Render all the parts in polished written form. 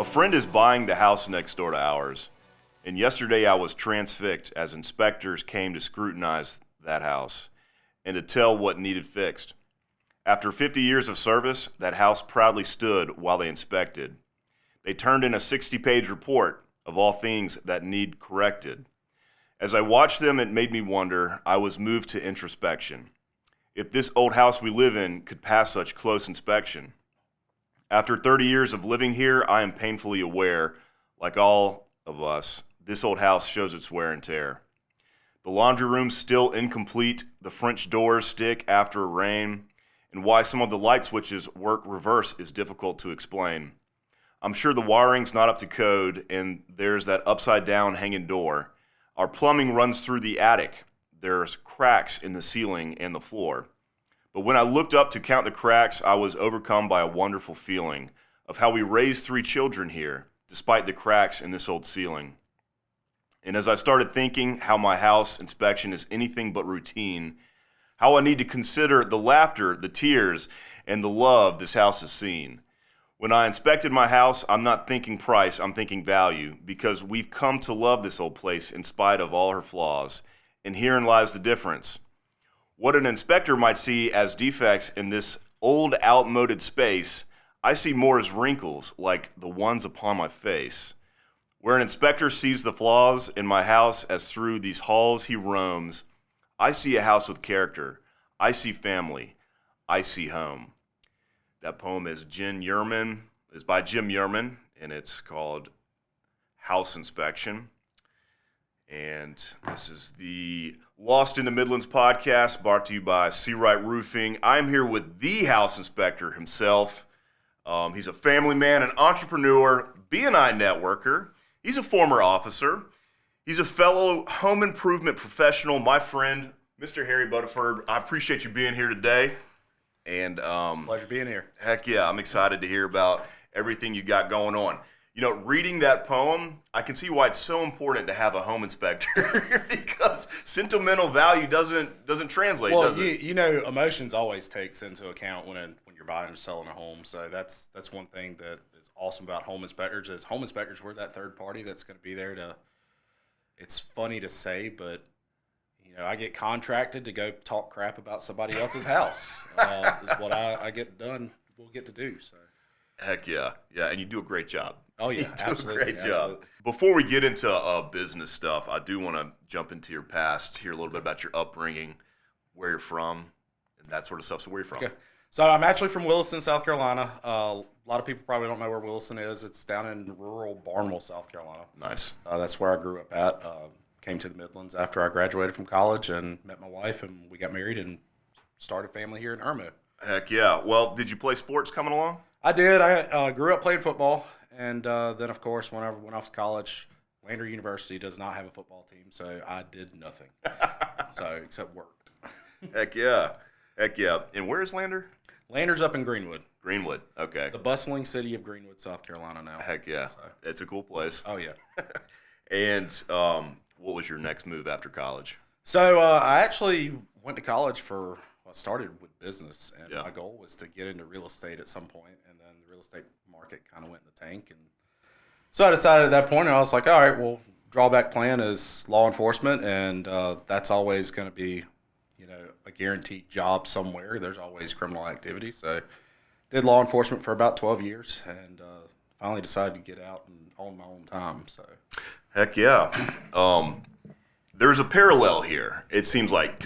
A friend is buying the house next door to ours, and yesterday I was transfixed as inspectors came to scrutinize that house and to tell what needed fixed. After 50 years of service, that house proudly stood while they inspected. They turned in a 60-page report of all things that need corrected. As I watched them, it made me wonder. I was moved to introspection. If this old house we live in could pass such close inspection. After 30 years of living here, I am painfully aware, like all of us, this old house shows its wear and tear. The laundry room's still incomplete, the French doors stick after a rain, and why some of the light switches work reverse is difficult to explain. I'm sure the wiring's not up to code, and there's that upside-down hanging door. Our plumbing runs through the attic. There's cracks in the ceiling and the floor. But when I looked up to count the cracks, I was overcome by a wonderful feeling of how we raised 3 children here, despite the cracks in this old ceiling. And as I started thinking how my house inspection is anything but routine, how I need to consider the laughter, the tears, and the love this house has seen. When I inspected my house, I'm not thinking price, I'm thinking value, because we've come to love this old place in spite of all her flaws. And herein lies the difference. What an inspector might see as defects in this old, outmoded space, I see more as wrinkles, like the ones upon my face. Where an inspector sees the flaws in my house as through these halls he roams, I see a house with character. I see family. I see home. That poem is by Jim Yerman, and it's called House Inspection. And this is the Lost in the Midlands podcast, brought to you by Seawright Roofing. I'm here with the house inspector himself. He's a family man, an entrepreneur, B&I networker. He's a former officer. He's a fellow home improvement professional, my friend, Mr. Harry Bodiford. I appreciate you being here today. And it's a pleasure being here. Heck yeah, I'm excited to hear about everything you got going on. You know, reading that poem, I can see why it's so important to have a home inspector because sentimental value doesn't translate, does it? You know, emotions always takes into account when you're buying or selling a home. So that's one thing that is awesome about home inspectors is home inspectors, we're that third party that's going to be there to. It's funny to say, but you know, I get contracted to go talk crap about somebody else's house. Is what I get done. We'll get to do so. Heck yeah, and you do a great job. Oh yeah, absolutely. Great job. Before we get into business stuff, I do want to jump into your past, hear a little bit about your upbringing, where you're from, and that sort of stuff. So where are you from? Okay. So I'm actually from Williston, South Carolina. A lot of people probably don't know where Williston is. It's down in rural Barnwell, South Carolina. Nice. That's where I grew up at. Came to the Midlands after I graduated from college and met my wife, and we got married and started a family here in Irmo. Heck yeah. Well, did you play sports coming along? I did. I grew up playing football, and then, of course, when I went off to college, Lander University does not have a football team, so I did nothing. Except worked. Heck yeah. And where is Lander? Lander's up in Greenwood. Greenwood, okay. The bustling city of Greenwood, South Carolina now. Heck yeah. So. It's a cool place. Oh, yeah. And what was your next move after college? So I actually went to college I started with business, and my goal was to get into real estate at some point, and then the real estate market kind of went in the tank. And so I decided at that point, and I was like, all right, well, drawback plan is law enforcement, and that's always going to be, you know, a guaranteed job somewhere. There's always criminal activity. So did law enforcement for about 12 years, and finally decided to get out and own my own time. So heck yeah. There's a parallel here, it seems like,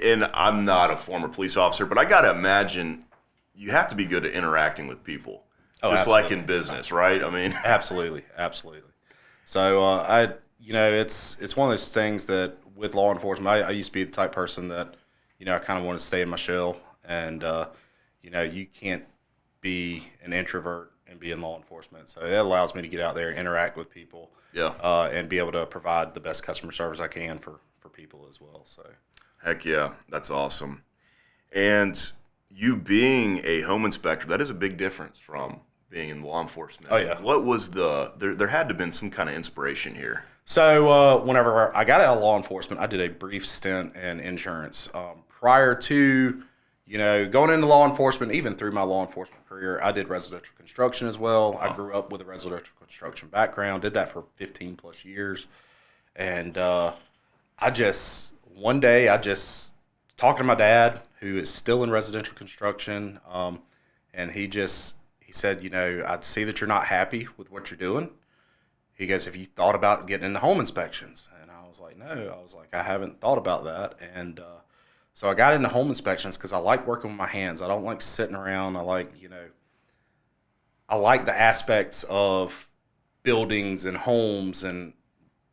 and I'm not a former police officer, but I got to imagine you have to be good at interacting with people, just like in business, right? I mean, absolutely. So it's one of those things that with law enforcement, I used to be the type of person that, you know, I kind of want to stay in my shell, and you can't be an introvert and be in law enforcement. So it allows me to get out there and interact with people. Yeah. And be able to provide the best customer service I can for people as well. So, heck yeah, that's awesome. And you being a home inspector, that is a big difference from being in law enforcement. Oh yeah. What was there had to have been some kind of inspiration here. So whenever I got out of law enforcement, I did a brief stint in insurance. Prior to going into law enforcement, even through my law enforcement career, I did residential construction as well. I grew up with a residential construction background, did that for 15 plus years. And one day, talking to my dad, who is still in residential construction, and he said, I see that you're not happy with what you're doing. He goes, have you thought about getting into home inspections? And I was like, no. I was like, I haven't thought about that. And so I got into home inspections because I like working with my hands. I don't like sitting around. I like the aspects of buildings and homes and,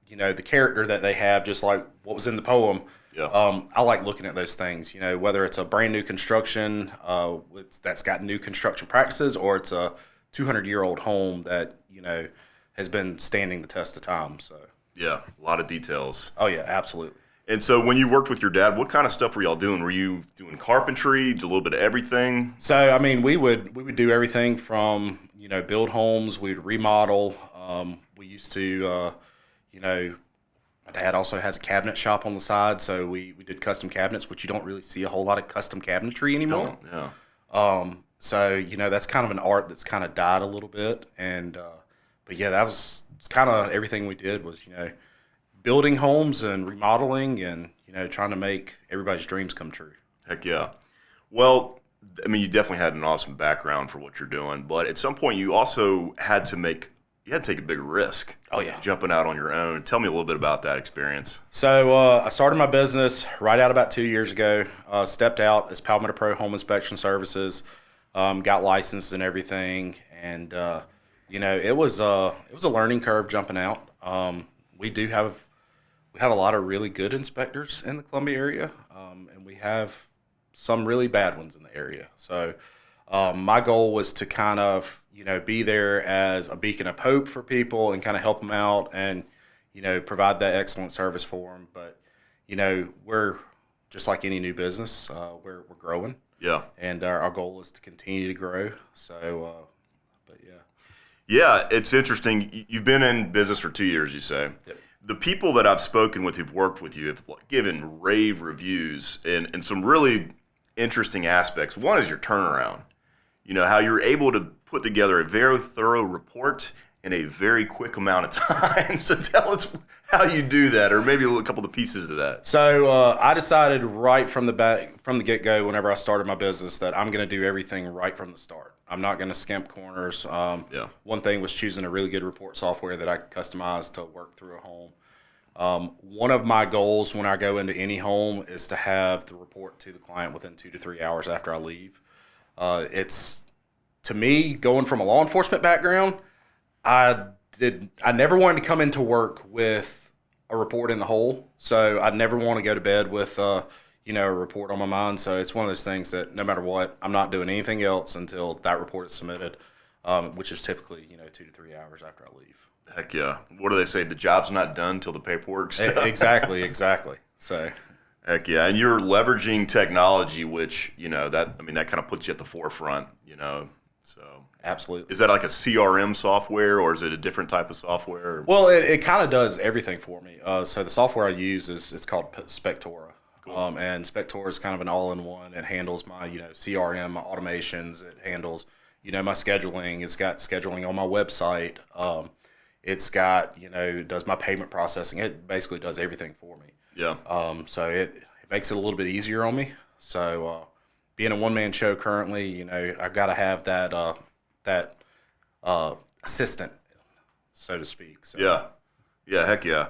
the character that they have, just like what was in the poem. Yeah. I like looking at those things, whether it's a brand new construction that's got new construction practices, or it's a 200-year-old home that, has been standing the test of time. So yeah, a lot of details. Oh, yeah, absolutely. And so when you worked with your dad, what kind of stuff were y'all doing? Were you doing carpentry, a little bit of everything? So, we would do everything from, build homes, we'd remodel. We used to, my dad also has a cabinet shop on the side, so we did custom cabinets, which you don't really see a whole lot of custom cabinetry anymore. Yeah. So, that's kind of an art that's kind of died a little bit. And, but yeah, it's kind of everything we did was, building homes and remodeling and, trying to make everybody's dreams come true. Heck yeah. Well, you definitely had an awesome background for what you're doing, but at some point you also had to take a big risk. Oh, yeah. Jumping out on your own. Tell me a little bit about that experience. So I started my business right out about 2 years ago. Stepped out as Palmetto Pro Home Inspection Services. Got licensed and everything. And, it was a learning curve jumping out. We have a lot of really good inspectors in the Columbia area, and we have some really bad ones in the area. So my goal was to kind of, be there as a beacon of hope for people and kind of help them out and, provide that excellent service for them. But, we're just like any new business, we're growing. Yeah. And our goal is to continue to grow. So, but yeah. Yeah, it's interesting. You've been in business for 2 years, you say. Yep. The people that I've spoken with who've worked with you have given rave reviews and some really interesting aspects. One is your turnaround. How you're able to put together a very thorough report in a very quick amount of time. So tell us how you do that, or maybe a couple of the pieces of that. So I decided right from the get-go, whenever I started my business, that I'm going to do everything right from the start. I'm not going to skimp corners. One thing was choosing a really good report software that I could customize to work through a home. One of my goals when I go into any home is to have the report to the client within 2 to 3 hours after I leave. It's, to me, going from a law enforcement background, I never wanted to come into work with a report in the hole. So I'd never want to go to bed with a report on my mind. So it's one of those things that no matter what, I'm not doing anything else until that report is submitted, which is typically 2 to 3 hours after I leave. Heck yeah. What do they say? The job's not done till the paperwork's done. Exactly. So heck yeah. And you're leveraging technology, which, that kind of puts you at the forefront, So absolutely. Is that like a CRM software, or is it a different type of software? Well, it kind of does everything for me. So the software I use it's called Spectora. Cool. And Spectora is kind of an all-in-one. It handles my, CRM, my automations. It handles, my scheduling. It's got scheduling on my website. It's got, it does my payment processing. It basically does everything for me. Yeah. So it makes it a little bit easier on me. So being a one-man show currently, I've got to have that assistant, so to speak. So. Yeah, heck yeah.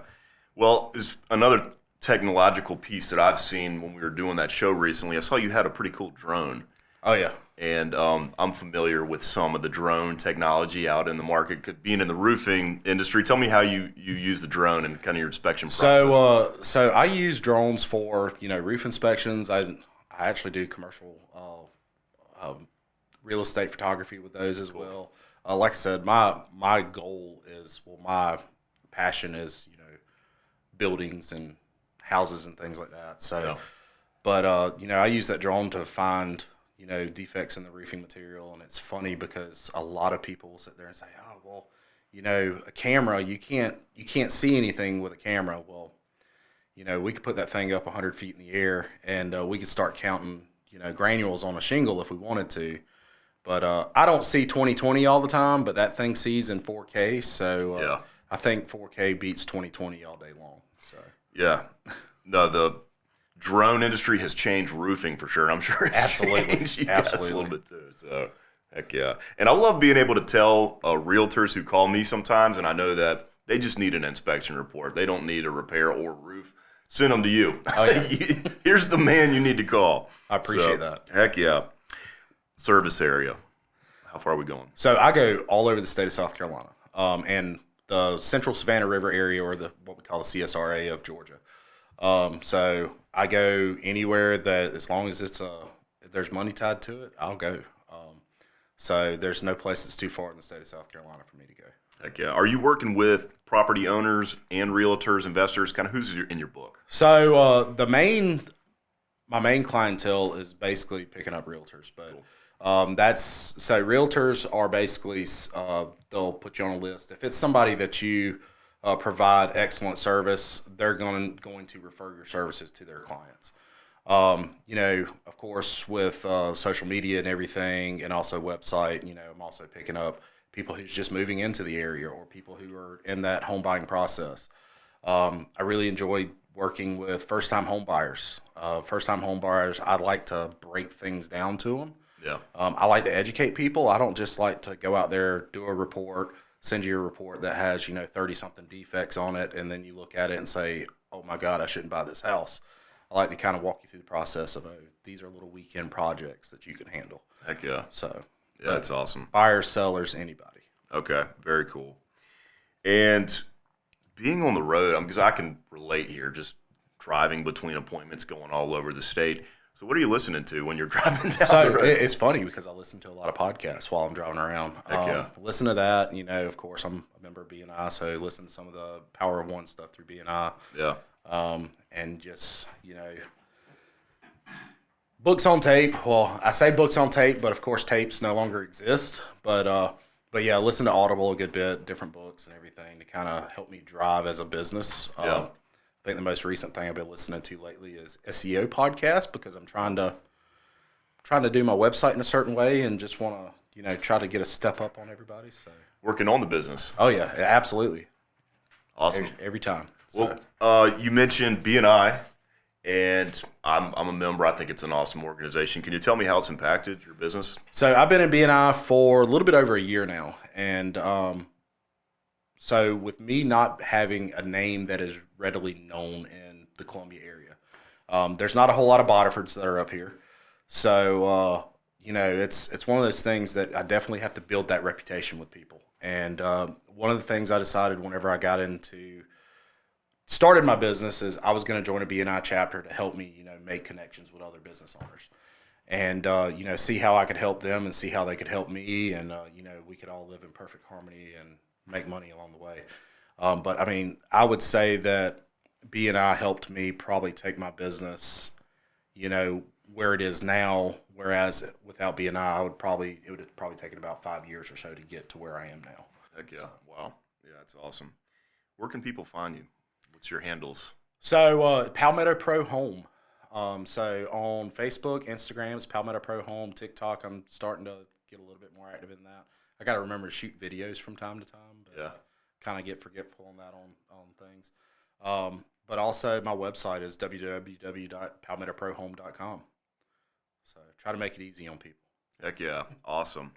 Well, there's another technological piece that I've seen when we were doing that show recently. I saw you had a pretty cool drone. Oh, yeah. And I'm familiar with some of the drone technology out in the market, being in the roofing industry. Tell me how you use the drone and kind of your inspection process. So I use drones for, roof inspections. I actually do commercial real estate photography with those as well. Like I said, my goal is, my passion is, buildings and houses and things like that. So, yeah. But, I use that drone to find, defects in the roofing material. And it's funny because a lot of people will sit there and say, oh, well, a camera, you can't see anything with a camera. Well, we could put that thing up 100 feet in the air and we could start counting granules on a shingle if we wanted to. But I don't see 2020 all the time, but that thing sees in 4K. So I think 4K beats 2020 all day long. So yeah, no, the drone industry has changed roofing for sure. I'm sure it's changed you guys a little bit too. So heck yeah, and I love being able to tell realtors who call me sometimes, and I know that they just need an inspection report. They don't need a repair or roof. Send them to you. Oh, yeah. Here's the man you need to call. I appreciate that. Heck yeah. Service area. How far are we going? So I go all over the state of South Carolina, and the Central Savannah River area, or what we call the CSRA of Georgia. So I go anywhere that, as long as if there's money tied to it, I'll go. So there's no place that's too far in the state of South Carolina for me to go. Heck yeah. Are you working with property owners and realtors, investors? Kind of who's in your book? So my main clientele is basically picking up realtors, but cool. Realtors are basically they'll put you on a list. If it's somebody that you provide excellent service, they're going to refer your services to their clients. Of course, with social media and everything, and also website, I'm also picking up people who's just moving into the area or people who are in that home buying process. I really enjoy working with first-time home buyers. I like to break things down to them. Yeah. I like to educate people. I don't just like to go out there, do a report, send you a report that has, 30-something defects on it, and then you look at it and say, oh, my God, I shouldn't buy this house. I like to kind of walk you through the process of, these are little weekend projects that you can handle. Heck yeah. So yeah, that's awesome. Buyers, sellers, anybody. Okay, very cool. And being on the road, because I can relate here, just driving between appointments, going all over the state. So what are you listening to when you're driving down the road? It's funny because I listen to a lot of podcasts while I'm driving around. Listen to that. Of course, I'm a member of BNI, so listen to some of the Power of One stuff through BNI. Yeah. And just, books on tape. Well, I say books on tape, but of course tapes no longer exist. But yeah, listen to Audible a good bit, different books and everything to kind of help me drive as a business. I think the most recent thing I've been listening to lately is SEO podcast, because I'm trying to do my website in a certain way and just want to, try to get a step up on everybody. So working on the business. Oh yeah, absolutely. Awesome. Every time. Well, you mentioned BNI, and I'm a member. I think it's an awesome organization. Can you tell me how it's impacted your business? So I've been in BNI for a little bit over a year now, and so with me not having a name that is readily known in the Columbia area, there's not a whole lot of Bodifords that are up here. So, it's one of those things that I definitely have to build that reputation with people. And one of the things I decided whenever I started my business is I was going to join a BNI chapter to help me, make connections with other business owners. And, see how I could help them and see how they could help me. And, we could all live in perfect harmony and make money along the way. But I would say that BNI helped me probably take my business, where it is now. Whereas without BNI, it would have probably taken about 5 years or so to get to where I am now. Heck yeah. Wow. Yeah, that's awesome. Where can people find you? What's your handles? So Palmetto Pro Home. So on Facebook, Instagram, it's Palmetto Pro Home. TikTok, I'm starting to get a little bit more active in that. I got to remember to shoot videos from time to time, but kind of get forgetful on that on things. But also my website is www.palmettoprohome.com. So try to make it easy on people. Heck yeah. Awesome.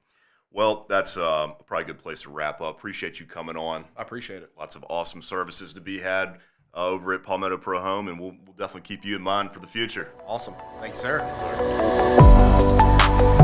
Well, that's probably a good place to wrap up. Appreciate you coming on. I appreciate it. Lots of awesome services to be had over at Palmetto Pro Home, and we'll definitely keep you in mind for the future. Awesome. Thank you, sir. Yes, sir.